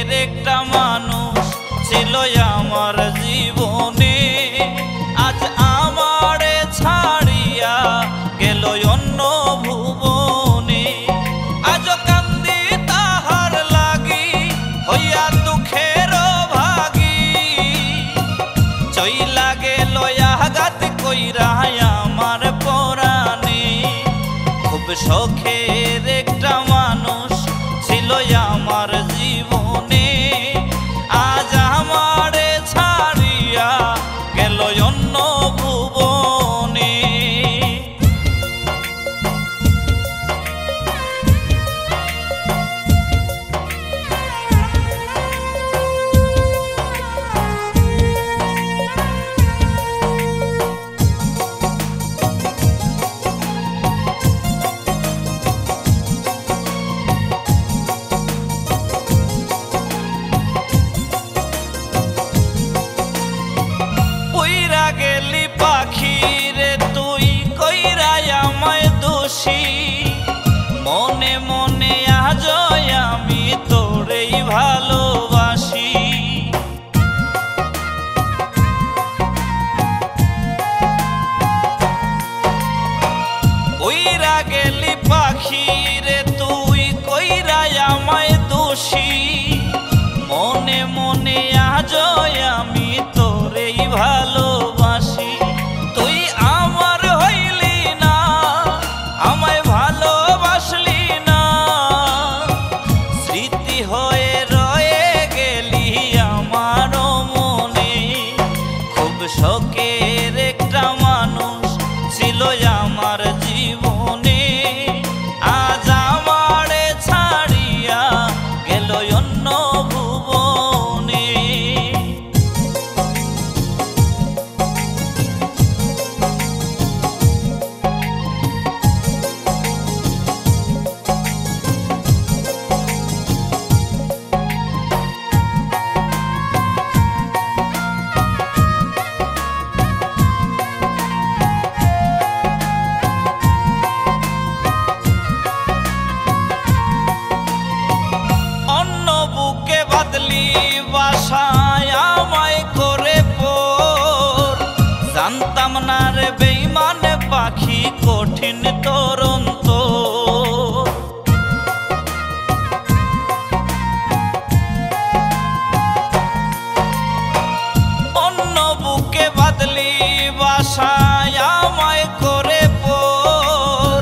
শখের একটা মানুষ ছিল আমার জীবনে, আজ আমারে ছাড়িয়া গেল অন্য ভুবনে। আজ কান্দি তাহার লাগি হইয়া দুঃখের ভাগী, চইলা গেল আঘাত কইরা আমার পরাণে। খুব শখের একটা মানুষ ছিল আমার জীবনে, আজ আমারে ছাড়িয়া গেল অন্য ভুবনে। গেলি পাখি রে তুই কইরা আমায় দোষী, মনে মনে আজ আমি তোরেই ভালোবাসি। উইরা গেলি পাখি রে তুই কইরা আমায় দোষী, মনে মনে আজ আমি তোরেই ভালোবাসি। তুই আমার হইলি না, আমায় ভালোবাসলি না, স্মৃতি হয়ে রয়ে গেলি আমার মনে। খুব শখের একটা মানুষ ছিল আমার জীবনে, আজ আমারে ছাড়িয়া গেল অন্য ভুবনে। বাদলি বাসায় আমায় করে পোর, জানতাম না রে বেঈমান পাখি কঠিন তোর অন্তর। অন্য বুকে বাদলি বাসায় আমায় করে পোর,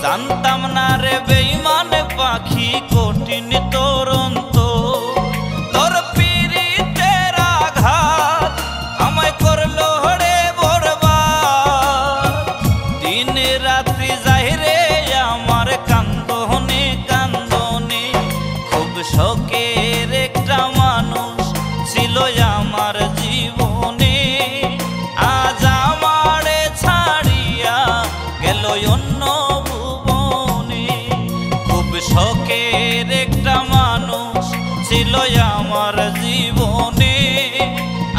জানতাম না রে বেঈমান পাখি কঠিন তোর অন্তর। তোর পীড়িতের আঘাত আমায় করলো রে বরবাদ, দিন রাত্রি যাই রে আমার কান্দনে কান্দনে। খুব শখের একটা মানুষ ছিল আমার জীবনে, আজ আমারে ছাড়িয়া গেল অন্য ভুবনে। খুব শখের একটা মানুষ ছিল আমার জীবনে,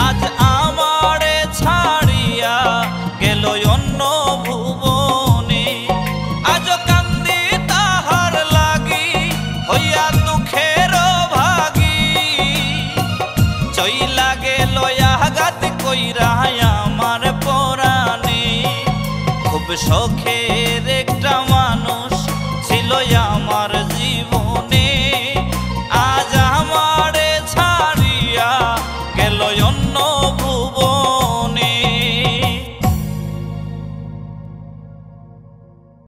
আজ আমারে ছাড়িয়া গেল অন্য ভুবনে। আজ কান্দি তাহার লাগি হইয়া দুঃখের ভাগী, চইলা গেল আঘাত কইরা আমার পরাণে। খুব শখের একটা মানুষ ছিল